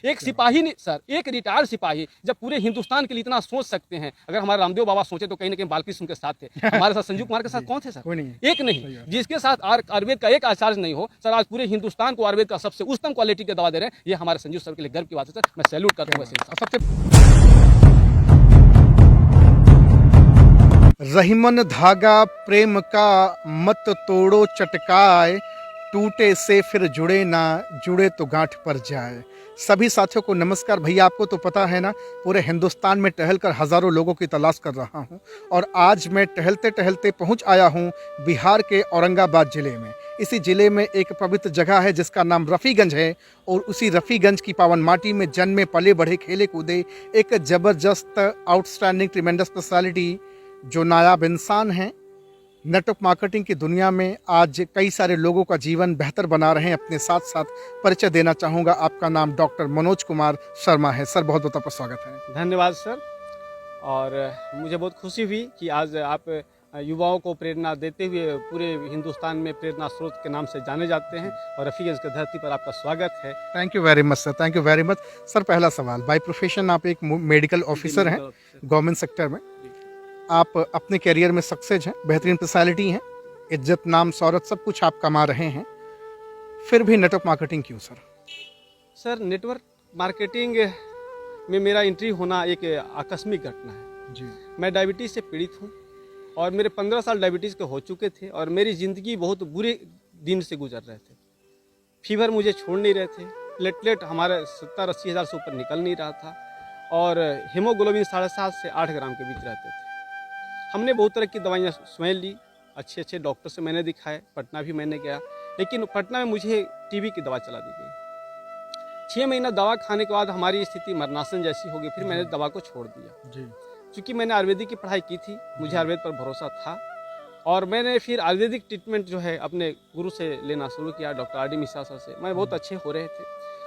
एक सिपाही नहीं सर, एक रिटायर्ड सिपाही जब पूरे हिंदुस्तान के लिए इतना सोच सकते हैं, अगर हमारे रामदेव बाबा सोचे तो कहीं ना कहीं बालकृष्ण उनके साथ थे, हमारे साथ संजीव कुमार के साथ कौन थे सर? कोई नहीं, एक नहीं। जिसके साथ आयुर्वेद का एक आचार्य नहीं हो सर, आज पूरे हिंदुस्तान को आयुर्वेद का सबसे उत्तम क्वालिटी की दवा दे रहे हैं, ये हमारे संजीव सर के लिए गर्व की बात है सर। मैं सैल्यूट करता हूँ। सबसे रहीमन धागा प्रेम का मत तोड़ो चटकाए, टूटे से फिर जुड़े ना, जुड़े तो गांठ पर जाए। सभी साथियों को नमस्कार। भैया आपको तो पता है ना, पूरे हिंदुस्तान में टहलकर हज़ारों लोगों की तलाश कर रहा हूं, और आज मैं टहलते टहलते पहुंच आया हूं बिहार के औरंगाबाद ज़िले में। इसी ज़िले में एक पवित्र जगह है जिसका नाम रफ़ीगंज है, और उसी रफ़ीगंज की पावन माटी में जन्मे पले बढ़े खेले कूदे एक ज़बरदस्त आउटस्टैंडिंग ट्रिमेंडस पर्सनालिटी जो नायाब इंसान हैं। नेटवर्क मार्केटिंग की दुनिया में आज कई सारे लोगों का जीवन बेहतर बना रहे हैं। अपने साथ साथ परिचय देना चाहूँगा, आपका नाम डॉक्टर मनोज कुमार शर्मा है। सर बहुत बहुत आपका स्वागत है। धन्यवाद सर। और मुझे बहुत खुशी हुई कि आज आप युवाओं को प्रेरणा देते हुए पूरे हिंदुस्तान में प्रेरणा स्रोत के नाम से जाने जाते हैं, और रफ़ीगंज की धरती पर आपका स्वागत है। Thank you very much sir, thank you very much sir. पहला सवाल, बाय प्रोफेशन आप एक मेडिकल ऑफिसर हैं गवर्नमेंट सेक्टर में। आप अपने करियर में सक्सेस हैं, बेहतरीन पर्सनैलिटी हैं, इज्जत नाम शौहरत सब कुछ आप कमा रहे हैं, फिर भी नेटवर्क मार्केटिंग क्यों सर? सर नेटवर्क मार्केटिंग में मेरा एंट्री होना एक आकस्मिक घटना है जी। मैं डायबिटीज़ से पीड़ित हूँ, और मेरे 15 साल डायबिटीज़ के हो चुके थे, और मेरी ज़िंदगी बहुत बुरे दिन से गुजर रहे थे। फीवर मुझे छोड़ नहीं रहे थे, प्लेटलेट हमारे 70-80 हज़ार से ऊपर निकल नहीं रहा था, और हीमोग्लोबिन 7.5 से 8 ग्राम के बीच रहते थे। हमने बहुत तरह की दवाइयाँ स्वयं ली, अच्छे अच्छे डॉक्टर से मैंने दिखाए, पटना भी मैंने गया, लेकिन पटना में मुझे टीबी की दवा चला दी गई। 6 महीना दवा खाने के बाद हमारी स्थिति मरनासन जैसी हो गई, फिर मैंने दवा को छोड़ दिया जी। क्योंकि मैंने आयुर्वेदिक की पढ़ाई की थी, मुझे आयुर्वेद पर भरोसा था, और मैंने फिर आयुर्वेदिक ट्रीटमेंट जो है अपने गुरु से लेना शुरू किया, doctor R D Mishra sir से। मैं बहुत अच्छे हो रहे थे।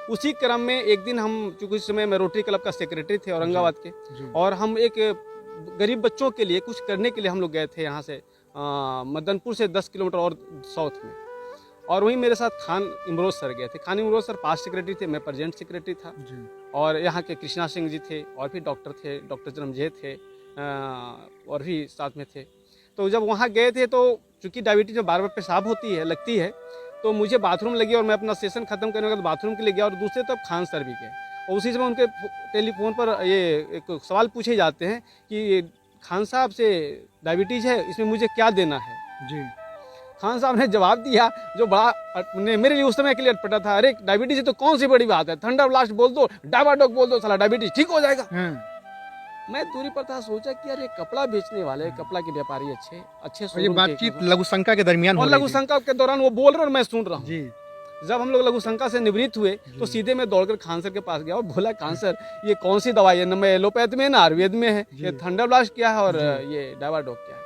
उसी क्रम में एक दिन हम, चूँकि उस समय मैं रोटरी क्लब का सेक्रेटरी थे औरंगाबाद के, और हम एक गरीब बच्चों के लिए कुछ करने के लिए हम लोग गए थे यहाँ से मदनपुर से 10 किलोमीटर और साउथ में, और वहीं मेरे साथ खान इमरोज सर गए थे। Khan Imroz sir past secretary थे, मैं प्रेजेंट सेक्रेटरी था जी। और यहाँ के कृष्णा सिंह जी थे, और भी डॉक्टर थे, डॉक्टर जन्मजय थे, और भी साथ में थे। तो जब वहाँ गए थे तो चूँकि डायबिटीज में बार बार पेशाब होती है, लगती है, तो मुझे बाथरूम लगी, और मैं अपना सेशन खत्म करने के बाद बाथरूम के लिए गया, और दूसरे तरफ खान सर भी गए, और उसी समय उनके टेलीफोन पर ये एक सवाल पूछे जाते हैं कि खान साहब से डायबिटीज़ है, इसमें मुझे क्या देना है जी। खान साहब ने जवाब दिया जो बड़ा मेरे लिए उस समय के लिए अटपटा था, अरे डायबिटीज़ है तो कौन सी बड़ी बात है, थंडर ब्लास्ट बोल दो, डायबाडोक बोल दो, साला डायबिटीज़ ठीक हो जाएगा। मैं दूरी पर था, सोचा कि अरे कपड़ा बेचने वाले, कपड़ा के व्यापारी अच्छे ये बातचीत लघु शंका के दरमियान और लघु शंका के दौरान वो बोल रहे और मैं सुन रहा हूँ जी। जब हम लोग लघु शंका से निवृत्त हुए तो सीधे मैं दौड़कर खान सर के पास गया और बोला, खान सर ये कौन सी दवाई है, न मैं एलोपैथ में ना आयुर्वेद में है, ये थंडर ब्लास्ट क्या है और ये डायबाडोक क्या है।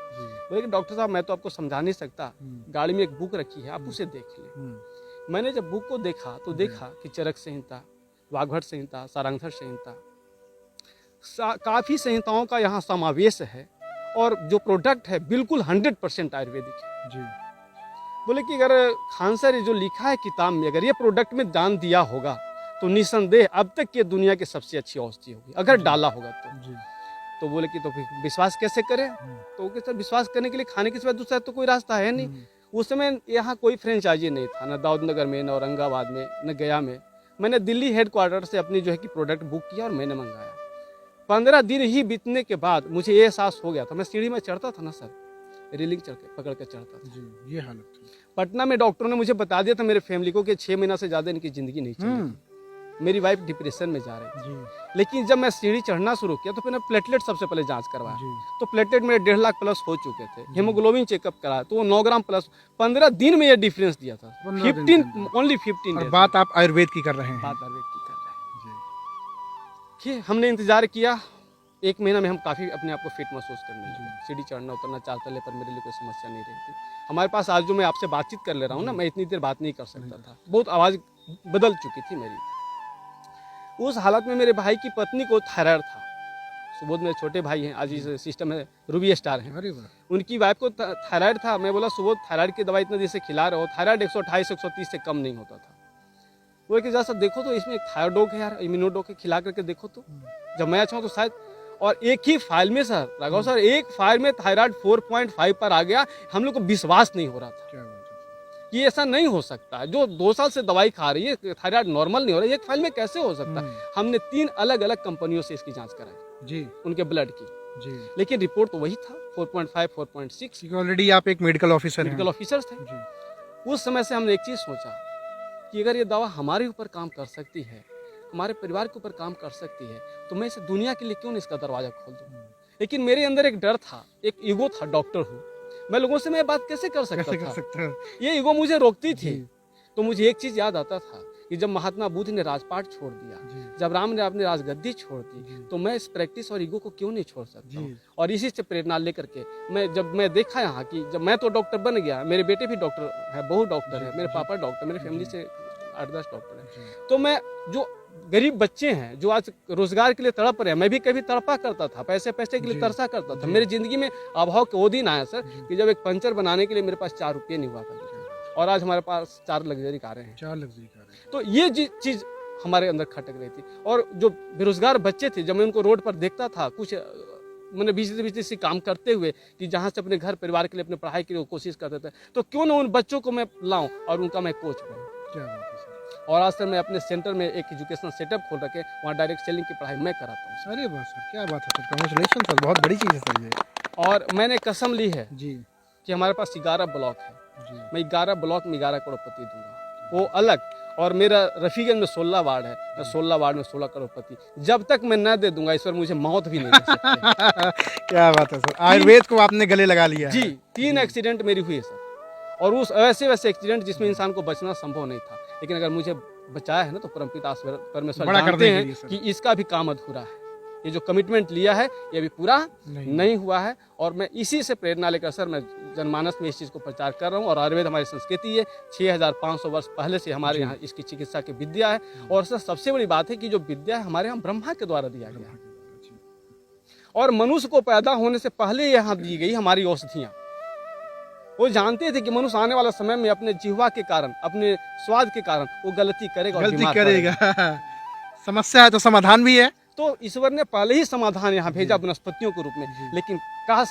बोले डॉक्टर साहब मैं तो आपको समझा नहीं सकता, गाड़ी में एक बुक रखी है आप उसे देख ले। मैंने जब बुक को देखा तो देखा कि चरक संहिता, वाग्भट संहिता, सारंगधर संहिता, काफी संहिताओं का यहाँ समावेश है, और जो प्रोडक्ट है बिल्कुल 100% आयुर्वेदिक है जी। बोले कि अगर खान सर जो लिखा है किताब में, अगर ये प्रोडक्ट में दान दिया होगा तो निसंदेह अब तक के दुनिया की सबसे अच्छी औषधि होगी, अगर डाला होगा तो जी। तो बोले कि तो फिर विश्वास कैसे करें, तो सर विश्वास करने के लिए खाने के सिवा दूसरा तो कोई रास्ता है नहीं। उस समय यहाँ कोई फ्रेंचाइजी नहीं था, न दाऊदनगर में, न औरंगाबाद में, न गया में। मैंने दिल्ली हेडक्वार्टर से अपनी जो है कि प्रोडक्ट बुक किया और मैंने मंगाया। 15 दिन ही बीतने के बाद मुझे ये एहसास हो गया था, मैं सीढ़ी में चढ़ता था ना सर, रेलिंग पकड़ के चढ़ता था जी। ये हालत थी। पटना में डॉक्टरों ने मुझे बता दिया था मेरे फैमिली को कि 6 महीना से ज्यादा इनकी जिंदगी नहीं चलेगी, मेरी वाइफ डिप्रेशन में जा रही थी। लेकिन जब मैं सीढ़ी चढ़ना शुरू किया तो मैंने प्लेटलेट सबसे पहले जांच करवाया, तो प्लेटलेट मेरे 1.5 लाख प्लस हो चुके थे। हीमोग्लोबिन चेकअप कराया तो वो 9 ग्राम प्लस 15 दिन में ये डिफरेंस दिया था, 15 बात आप आयुर्वेद की कर रहे हैं। बात आयुर्वेद की कर रहे हैं। हमने इंतजार किया, 1 महीना में हम काफ़ी अपने आप को फिट महसूस करने लगे। सीढ़ी चढ़ना उतरना 4 तल्ले पर मेरे लिए कोई समस्या नहीं रही थी। हमारे पास आज जो मैं आपसे बातचीत कर ले रहा हूँ ना, मैं इतनी देर बात नहीं कर सकता था, बहुत आवाज़ बदल चुकी थी मेरी। उस हालत में मेरे भाई की पत्नी को थायराइड था, सुबोध मेरे छोटे भाई हैं, आज इस सिस्टम में रूबी स्टार हैं, उनकी वाइफ को थायराइड था। मैं बोला सुबोध थायराइड की दवाई इतने दिन से खिला रहे हो, थायराइड 128-130 से कम नहीं होता था। वो कि जैसा देखो तो इसमें एक थायोडोक है यार, इम्यूनोडोक है, खिला करके देखो तो जब मैं अच्छा हूँ तो शायद। और एक ही फाइल में सर राघव सर, एक फाइल में थायराइड 4.5 पर आ गया। हम लोग को विश्वास नहीं हो रहा था क्या बात है कि ऐसा नहीं हो सकता है। जो 2 साल से दवाई खा रही है, थायराइड नॉर्मल नहीं हो रहा है, एक फाइल में कैसे हो सकता है। हमने 3 अलग अलग कंपनियों से इसकी जांच कराई, जी उनके ब्लड की, जी। लेकिन रिपोर्ट तो वही था 4.5 4.6। क्योंकि ऑलरेडी आप एक मेडिकल ऑफिसर हैं। मेडिकल ऑफिसर्स थे। जी उस समय से हमने एक चीज सोचा कि अगर ये दवा हमारे ऊपर काम कर सकती है, हमारे परिवार के ऊपर काम कर सकती है, तो मैं इसे दुनिया के लिए क्यों नहीं इसका दरवाजा खोल दूं। लेकिन मेरे अंदर एक डर था, एक ईगो था, डॉक्टर हूँ मैं, लोगों से मैं बात कैसे कर सकता कैसे कर था। सकते हैं। ये ईगो मुझे रोकती थी। तो मुझे एक चीज याद आता था कि जब महात्मा बुद्ध ने राजपाट छोड़ दिया, जब राम ने अपनी राजगद्दी छोड़ दी, तो मैं इस प्रैक्टिस और ईगो को क्यों नहीं छोड़ सकता हूं। और इसी से प्रेरणा लेकर के मैं देखा यहाँ कि जब मैं तो डॉक्टर बन गया, मेरे बेटे भी डॉक्टर है, बहू डॉक्टर है, मेरे पापा डॉक्टर, मेरे फैमिली से 8-10 डॉक्टर है। तो मैं जो गरीब बच्चे हैं जो आज रोजगार के लिए तड़प रहे हैं, मैं भी कभी तड़पा करता था, पैसे पैसे के लिए तरसा करता था। मेरी जिंदगी में अभाव के वो दिन आया सर कि जब एक पंचर बनाने के लिए मेरे पास 4 रुपये नहीं हुआ करते थे, और आज हमारे पास 4 लग्जरी कारें हैं। 4 लग्जरी कारें। तो ये चीज हमारे अंदर खटक रही थी। और जो बेरोजगार बच्चे थे, जब मैं उनको रोड पर देखता था कुछ मैंने बीच से काम करते हुए कि जहाँ से अपने घर परिवार के लिए, अपने पढ़ाई के लिए कोशिश करते थे, तो क्यों ना उन बच्चों को मैं लाऊं और उनका मैं कोच बनूं। क्या बात है सर। और आज सर मैं अपने सेंटर में एक एजुकेशनल सेटअप खोल रखे, वहाँ डायरेक्ट सेलिंग की पढ़ाई मैं कराता हूँ। अरे वाह सर, क्या बात है सर, कांग्रेचुलेशन सर, बहुत बड़ी चीज़ है सर ये। और मैंने कसम ली है जी कि हमारे पास 11 ब्लॉक है, जी मैं 11 ब्लॉक में 11 करोड़पति दूंगा, वो अलग। और मेरा रफीगंज में 16 वार्ड है, मैं 16 वार्ड में 16 करोड़पति। जब तक मैं न दे दूंगा ईश्वर मुझे मौत भी नहीं दे सकते। क्या बात है सर, आयुर्वेद को आपने गले लगा लिया है। जी 3 एक्सीडेंट मेरी हुई है सर, और उस वैसे एक्सीडेंट जिसमें इंसान को बचना संभव नहीं था, लेकिन अगर मुझे बचाया है ना, तो परमपिता परमेश्वर बड़ा कर जानते देंगे हैं ये सर। कि इसका भी काम अधूरा है। ये जो कमिटमेंट लिया है ये अभी पूरा नहीं हुआ है। और मैं इसी से प्रेरणा लेकर सर मैं जनमानस में इस चीज़ को प्रचार कर रहा हूँ। और आयुर्वेद हमारी संस्कृति है, 6500 वर्ष पहले से हमारे यहाँ इसकी चिकित्सा की विद्या है। और सर सबसे बड़ी बात है कि जो विद्या है हमारे यहाँ ब्रह्मा के द्वारा दिया गया है, और मनुष्य को पैदा होने से पहले यहाँ दी गई हमारी औषधियाँ। वो जानते थे कि मनुष्य आने वाला समय में अपने जिह्वा के कारण, अपने स्वाद के कारण वो गलती करेगा, और गलती बीमार करेगा। पड़ेगा। समस्या है तो समाधान भी है। तो ईश्वर ने पहले ही समाधान यहाँ भेजा वनस्पतियों के रूप में। लेकिन काश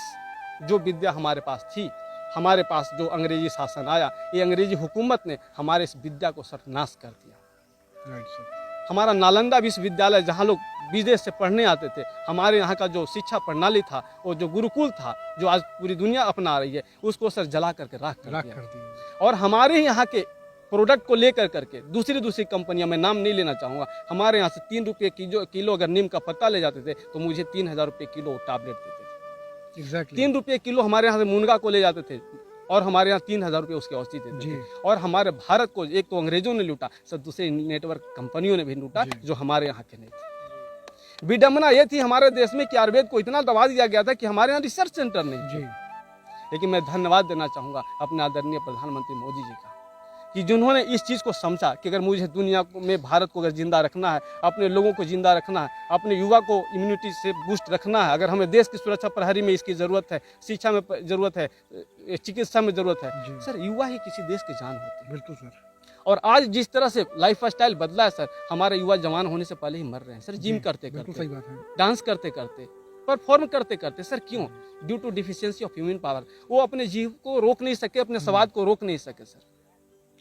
जो विद्या हमारे पास थी, हमारे पास जो अंग्रेजी शासन आया, ये अंग्रेजी हुकूमत ने हमारे इस विद्या को सर्वनाश कर दिया। Right sir. हमारा नालंदा विश्वविद्यालय जहाँ लोग विदेश से पढ़ने आते थे, हमारे यहाँ का जो शिक्षा प्रणाली था, वो जो गुरुकुल था, जो आज पूरी दुनिया अपना रही है, उसको सर जला करके राख कर दिया। और हमारे यहाँ के प्रोडक्ट को लेकर करके दूसरी कंपनियां, मैं नाम नहीं लेना चाहूँगा, हमारे यहाँ से 3 रुपये किलो अगर नीम का पत्ता ले जाते थे तो मुझे 3000 रुपये किलो टैबलेट देते थे। एग्जैक्टली 3 रुपये किलो हमारे यहाँ से मुनगा को ले जाते थे, और हमारे यहाँ 3000 रुपये उसकी औषधि देते थे। और हमारे भारत को एक तो अंग्रेजों ने लूटा, सर दूसरे नेटवर्क कंपनियों ने भी लूटा, जो हमारे यहाँ के नहीं थे। विडम्बना ये थी हमारे देश में कि आयुर्वेद को इतना दबा दिया गया था कि हमारे यहाँ रिसर्च सेंटर नहीं थे। लेकिन मैं धन्यवाद देना चाहूँगा अपने आदरणीय प्रधानमंत्री मोदी जी का, कि जिन्होंने इस चीज़ को समझा कि अगर मुझे दुनिया में भारत को अगर जिंदा रखना है, अपने लोगों को जिंदा रखना है, अपने युवा को इम्यूनिटी से बूस्ट रखना है, अगर हमें देश की सुरक्षा प्रहरी में इसकी ज़रूरत है, शिक्षा में ज़रूरत है, चिकित्सा में ज़रूरत है, सर युवा ही किसी देश की जान होती है। बिल्कुल सर। और आज जिस तरह से लाइफ स्टाइल बदला है सर, हमारे युवा जवान होने से पहले ही मर रहे हैं सर, जिम करते करते, सही बात है, डांस करते करते, परफॉर्म करते करते। सर क्यों? Due to deficiency of human power. वो अपने जीव को रोक नहीं सके, अपने स्वाद को रोक नहीं सके सर।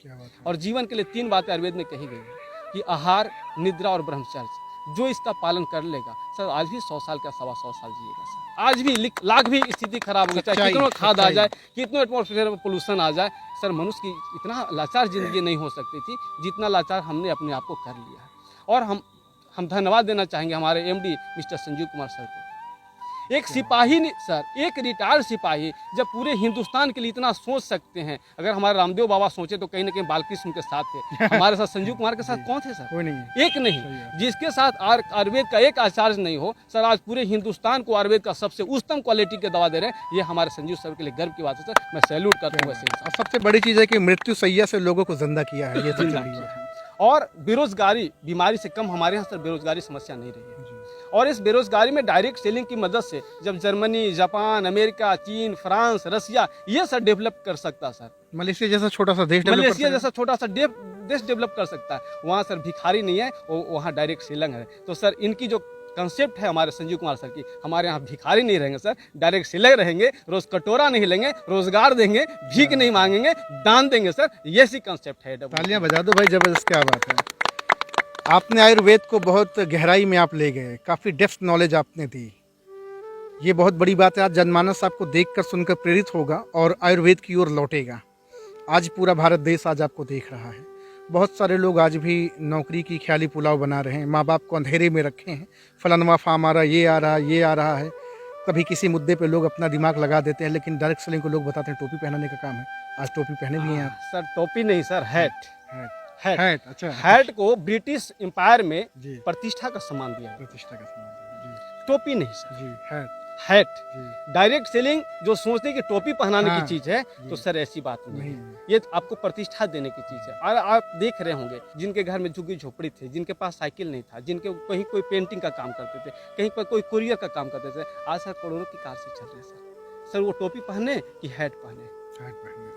क्या बात है। और जीवन के लिए 3 बातें आयुर्वेद में कही गई है कि आहार, निद्रा और ब्रह्मचर्य। जो इसका पालन कर लेगा सर, आज भी 100 साल का 125 साल जिएगा सर। आज भी लाख भी स्थिति खराब हो गई, चाहे कितना खाद आ जाए, कितना एटमॉस्फेयर में पोल्यूशन आ जाए, सर मनुष्य की इतना लाचार जिंदगी नहीं हो सकती थी जितना लाचार हमने अपने आप को कर लिया है। और हम धन्यवाद देना चाहेंगे हमारे MD mister Sanjeev Kumar sir को। एक सिपाही ने सर, एक रिटायर्ड सिपाही जब पूरे हिंदुस्तान के लिए इतना सोच सकते हैं, अगर हमारे रामदेव बाबा सोचे तो कहीं ना कहीं बालकृष्ण के साथ थे, हमारे साथ संजीव कुमार के साथ कौन थे सर? कोई नहीं, एक नहीं। जिसके साथ आयुर्वेद का एक आचार्य नहीं हो सर, आज पूरे हिंदुस्तान को आयुर्वेद का सबसे उत्तम क्वालिटी के दवा दे रहे हैं, ये हमारे संजीव सर के लिए गर्व की बात है सर। मैं सैल्यूट करता हूँ। और सबसे बड़ी चीज़ है कि मृत्यु सैया से लोगों को जिंदा किया है, ये सबसे बड़ी बात है। और बेरोजगारी बीमारी से कम हमारे यहाँ सर बेरोजगारी समस्या नहीं रही है। और इस बेरोजगारी में डायरेक्ट सेलिंग की मदद से जब जर्मनी, जापान, अमेरिका, चीन, फ्रांस, रसिया ये सब डेवलप कर सकता सर, मलेशिया जैसा छोटा सा देश मलेशिया जैसा छोटा सा देश डेवलप कर सकता है, वहाँ सर भिखारी नहीं है, वहाँ डायरेक्ट सेलिंग है। तो सर इनकी जो कंसेप्ट है हमारे संजीव कुमार सर की, हमारे यहाँ भिखारी नहीं रहेंगे सर, डायरेक्ट सेलर रहेंगे, रोज कटोरा नहीं लेंगे, रोजगार देंगे, भीख नहीं मांगेंगे, दान देंगे सर, ये सी कंसेप्ट है। तालियां बजा दो भाई, जबरदस्त, क्या बात है। आपने आयुर्वेद को बहुत गहराई में आप ले गए, काफी डेप्थ नॉलेज आपने दी, ये बहुत बड़ी बात है। आज जनमानस आपको देखकर सुनकर प्रेरित होगा और आयुर्वेद की ओर लौटेगा। आज पूरा भारत देश आज आपको देख रहा है। बहुत सारे लोग आज भी नौकरी की ख्याली पुलाव बना रहे हैं, माँ बाप को अंधेरे में रखे हैं, फलानवा फार्म आ रहा, ये आ रहा, ये आ रहा है। कभी किसी मुद्दे पे लोग अपना दिमाग लगा देते हैं, लेकिन डायरेक्ट सेलिंग को लोग बताते हैं टोपी पहनाने का काम है। आज टोपी पहने भी हैं आप। सर टोपी नहीं सर, हैट। हैट, अच्छा। हैट को ब्रिटिश एम्पायर में जी, प्रतिष्ठा का सम्मान दिया है, प्रतिष्ठा का सम्मान। टोपी नहीं सर, जी, हैट, हैट। जी, डायरेक्ट सेलिंग जो सोचते हैं कि टोपी पहनाने हाँ, की चीज है, जी। तो सर ऐसी बात नहीं नहीं, है, ये आपको प्रतिष्ठा देने की चीज है। और आप देख रहे होंगे जिनके घर में झुग्गी झोपड़ी थे, जिनके पास साइकिल नहीं था, जिनके कहीं कोई पेंटिंग का काम करते थे, कहीं पर कोई कुरियर का काम करते थे, आज सर करोड़ों की कार से चल रहे हैं सर। वो टोपी पहने कि हैट पहने, हैट पहने,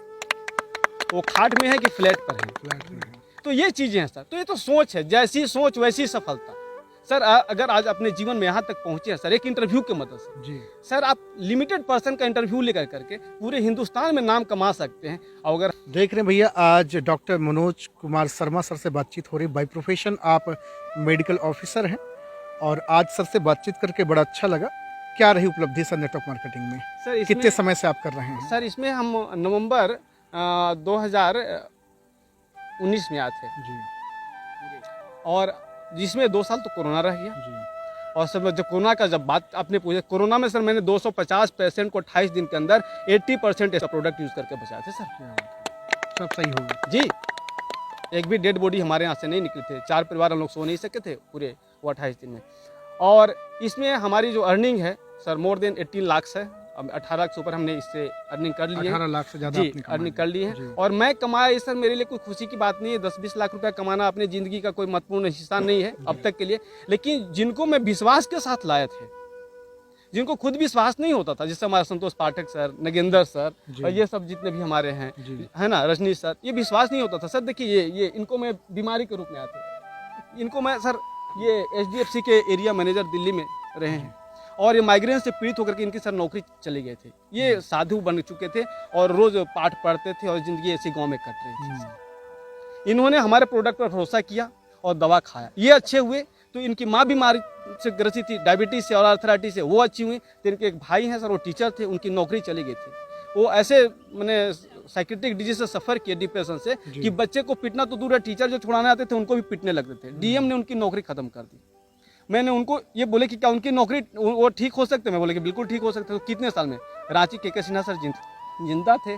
वो खाट में है कि फ्लैट पर है, फ्लैट में है। तो ये चीजें हैं सर। तो ये तो सोच है, जैसी सोच वैसी सफलता सर। अगर आज अपने जीवन में यहाँ तक पहुंचे हैं सर एक इंटरव्यू के मदद से, जी, सर आप लिमिटेड पर्सन का इंटरव्यू लेकर करके पूरे हिंदुस्तान में नाम कमा सकते हैं। और अगर देख रहे हैं भैया, आज डॉक्टर मनोज कुमार शर्मा सर से बातचीत हो रही। बाय प्रोफेशन आप मेडिकल ऑफिसर हैं और आज सर से बातचीत करके बड़ा अच्छा लगा। क्या रही उपलब्धि सर नेटवर्क मार्केटिंग में? सर कितने समय से आप कर रहे हैं? सर इसमें हम नवंबर 2019 में आए थे, जी, और जिसमें 2 साल तो कोरोना रह गया। जी, और सर जब कोरोना का जब बात आपने पूछा, कोरोना में सर मैंने 250 पेशेंट को 28 दिन के अंदर 80% ऐसा प्रोडक्ट यूज करके बचाए थे सर। क्या बात है। सब सही होगा जी, एक भी डेड बॉडी हमारे यहाँ से नहीं निकली थे। 4 परिवार हम लोग सो नहीं सके थे पूरे वो 28 दिन में। और इसमें हमारी जो अर्निंग है सर मोर देन 18 लाख है। अब 18 लाख से ऊपर हमने इससे अर्निंग कर ली है। 18 लाख से ज्यादा जी, आपने कमा अर्निंग लिया। कर ली है। जी। और मैं कमाया ये सर मेरे लिए कोई खुशी की बात नहीं है। 10-20 लाख रुपया कमाना अपने जिंदगी का कोई महत्वपूर्ण हिस्सा नहीं है अब तक के लिए। लेकिन जिनको मैं विश्वास के साथ लाए थे, जिनको खुद विश्वास नहीं होता था, जैसे हमारे संतोष पाठक सर, नगेंद्र सर और ये सब जितने भी हमारे हैं, है ना, रजनीश सर, ये विश्वास नहीं होता था सर। देखिए ये इनको मैं बीमारी के रूप में आते, इनको मैं सर ये HDFC के एरिया मैनेजर दिल्ली में रहे हैं, और ये माइग्रेन से पीड़ित होकर के इनकी सर नौकरी चले गए थे। ये साधु बन चुके थे और रोज पाठ पढ़ते थे और जिंदगी ऐसी गांव में कट रही थी सर। इन्होंने हमारे प्रोडक्ट पर भरोसा किया और दवा खाया, ये अच्छे हुए। तो इनकी माँ बीमारी से ग्रसित थी, डायबिटीज से और आर्थराइटिस से, वो अच्छी हुई। तो इनके एक भाई हैं सर, वो टीचर थे, उनकी नौकरी चली गई थी। वो ऐसे मैंने साइकेट्रिक डिजीज से सफ़र किए, डिप्रेशन से, कि बच्चे को पिटना तो दूर है, टीचर जो छुड़ाने आते थे उनको भी पिटने लगते थे। DM ने उनकी नौकरी खत्म कर दी। मैंने उनको ये बोले कि क्या उनकी नौकरी वो ठीक हो सकते? मैं बोले कि बिल्कुल ठीक हो सकते। तो कितने साल में? रांची KK सिन्हा सर जिंदा थे,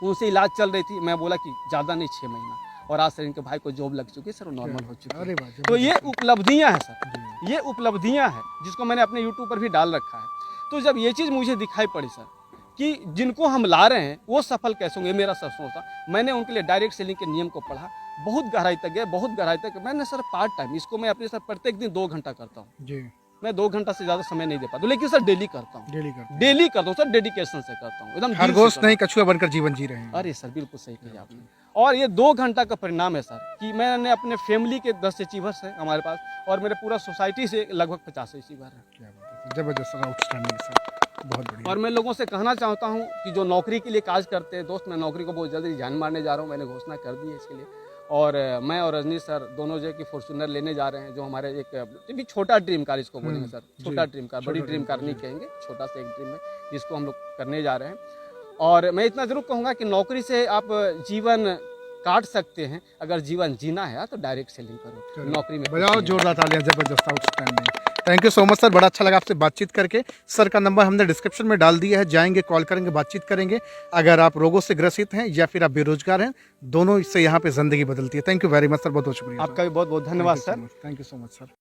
उनसे इलाज चल रही थी। मैं बोला कि ज़्यादा नहीं, 6 महीना। और आज सर इनके भाई को जॉब लग चुकी है सर, वो नॉर्मल हो चुकी है। तो ये उपलब्धियां हैं सर, ये उपलब्धियां हैं जिसको मैंने अपने YouTube पर भी डाल रखा है। तो जब ये चीज़ मुझे दिखाई पड़ी सर कि जिनको हम ला रहे हैं वो सफल कैसे होंगे, मेरा सर सोचा। मैंने उनके लिए डायरेक्ट सेलिंग के नियम को पढ़ा, बहुत गहराई तक गया, बहुत गहराई तक। मैंने सर पार्ट टाइम इसको मैं अपने सर प्रत्येक दिन 2 घंटा करता हूँ जी। मैं 2 घंटा से ज्यादा समय नहीं दे पाता, लेकिन सर डेली करता हूँ, डेली करता हूँ सर, डेडिकेशन से करता हूँ, एकदम खरगोश नहीं कछुआ बनकर जीवन जी रहे हैं। अरे सर बिल्कुल सही कहा आपने। और ये 2 घंटा का परिणाम है सर कि मैंने अपने फैमिली के 10 अचीवर्स हैं हमारे पास, और मेरे पूरा सोसाइटी से लगभग 50 अचीवर हैं। क्या बात है, जबरदस्त सर, आउटस्टैंडिंग सर, बहुत बढ़िया। और मैं लोगों से कहना चाहता हूँ कि जो नौकरी के लिए काज करते हैं, दोस्त मैं नौकरी को बहुत जल्दी जान मारने जा रहा हूँ, मैंने घोषणा कर दी है इसके लिए। और मैं और रजनीश सर दोनों जो है कि फॉर्च्यूनर लेने जा रहे हैं, जो हमारे एक भी छोटा ड्रीम कार इसको बोलेंगे सर, छोटा ड्रीम कार, बड़ी ड्रीम कार नहीं कहेंगे, छोटा सा एक ड्रीम है जिसको हम लोग करने जा रहे हैं। और मैं इतना जरूर कहूँगा कि नौकरी से आप जीवन काट सकते हैं, अगर जीवन जीना है तो डायरेक्ट सेलिंग करो, नौकरी में बजाओ जोरदार तालियां, जबरदस्त, outstanding. Thank you so much sir, बड़ा अच्छा लगा आपसे बातचीत करके। सर का नंबर हमने डिस्क्रिप्शन में डाल दिया है, जाएंगे, कॉल करेंगे, बातचीत करेंगे। अगर आप रोगों से ग्रसित हैं या फिर आप बेरोजगार हैं, दोनों से यहाँ पे जिंदगी बदलती है। Thank you very much sir, बहुत बहुत शुक्रिया। आपका भी बहुत बहुत धन्यवाद sir. Thank you so much sir.